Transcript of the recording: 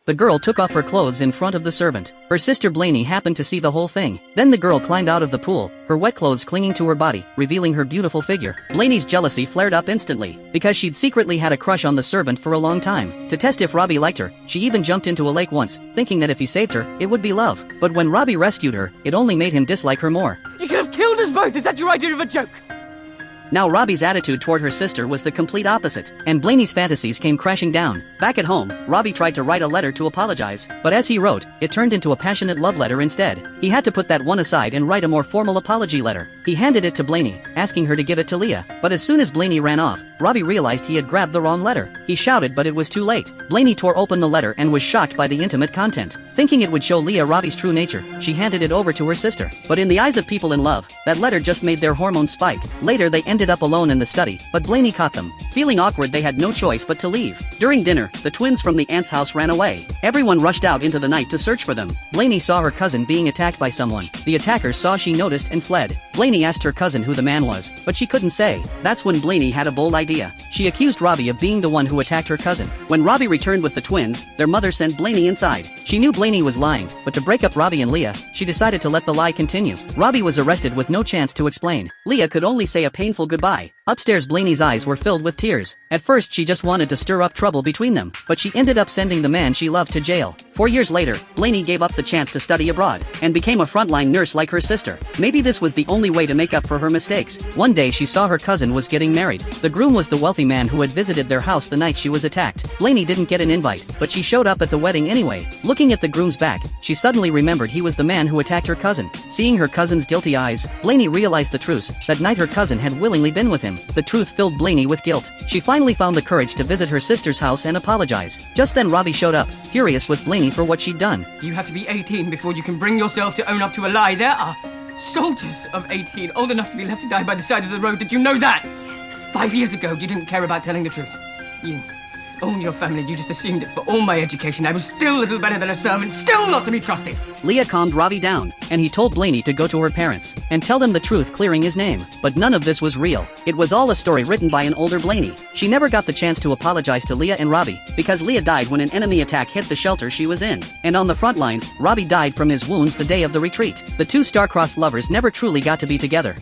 the girl took off her clothes in front of the servant. Her sister Blaney happened to see the whole thing. Then the girl climbed out of the pool, her wet clothes clinging to her body, revealing her beautiful figure. Blaney's jealousy flared up instantly, because she'd secretly had a crush on the servant for a long time. To test if Robbie liked her, she even jumped into a lake once, thinking that if he saved her, it would be love. But when Robbie rescued her, it only made him dislike her more. You could have killed us both! Is that your idea of a joke? Now Robbie's attitude toward her sister was the complete opposite, and Blaney's fantasies came crashing down. Back at home, Robbie tried to write a letter to apologize, but as he wrote, it turned into a passionate love letter instead. He had to put that one aside and write a more formal apology letter. He handed it to Blaney, asking her to give it to Leah, but as soon as Blaney ran off, Robbie realized he had grabbed the wrong letter. He shouted, but it was too late. Blaney tore open the letter and was shocked by the intimate content. Thinking it would show Leah Robbie's true nature, she handed it over to her sister. But in the eyes of people in love, that letter just made their hormones spike. Later they ended up alone in the study, but Blaney caught them. Feeling awkward, they had no choice but to leave. During dinner, the twins from the aunt's house ran away. Everyone rushed out into the night to search for them. Blaney saw her cousin being attacked by someone. The attackers saw she noticed and fled. Blaney asked her cousin who the man was, but she couldn't say. That's when Blaney had a bold idea. She accused Robbie of being the one who attacked her cousin. When Robbie returned with the twins, their mother sent Blaney inside. She knew Blaney was lying, but to break up Robbie and Leah, she decided to let the lie continue. Robbie was arrested with no chance to explain. Leah could only say a painful goodbye. Upstairs, Blaney's eyes were filled with tears. At first she just wanted to stir up trouble between them, but she ended up sending the man she loved to jail. 4 years later, Blaney gave up the chance to study abroad, and became a frontline nurse like her sister. Maybe this was the only way to make up for her mistakes. One day she saw her cousin was getting married. The groom was the wealthy man who had visited their house the night she was attacked. Blaney didn't get an invite, but she showed up at the wedding anyway. Looking at the groom's back, she suddenly remembered he was the man who attacked her cousin. Seeing her cousin's guilty eyes, Blaney realized the truth. That night her cousin had willingly been with him. The truth filled Blaney with guilt. She finally found the courage to visit her sister's house and apologize. Just then Robbie showed up, furious with Blaney for what she'd done. You have to be 18 before you can bring yourself to own up to a lie. There are soldiers of 18 old enough to be left to die by the side of the road. Did you know that? Yes. 5 years ago, you didn't care about telling the truth. You own your family. You just assumed it for all my education. I was still little better than a servant, still not to be trusted. Leah calmed Robbie down, and he told Blaney to go to her parents and tell them the truth, clearing his name. But none of this was real. It was all a story written by an older Blaney. She never got the chance to apologize to Leah and Robbie, because Leah died when an enemy attack hit the shelter she was in. And on the front lines, Robbie died from his wounds the day of the retreat. The two star-crossed lovers never truly got to be together.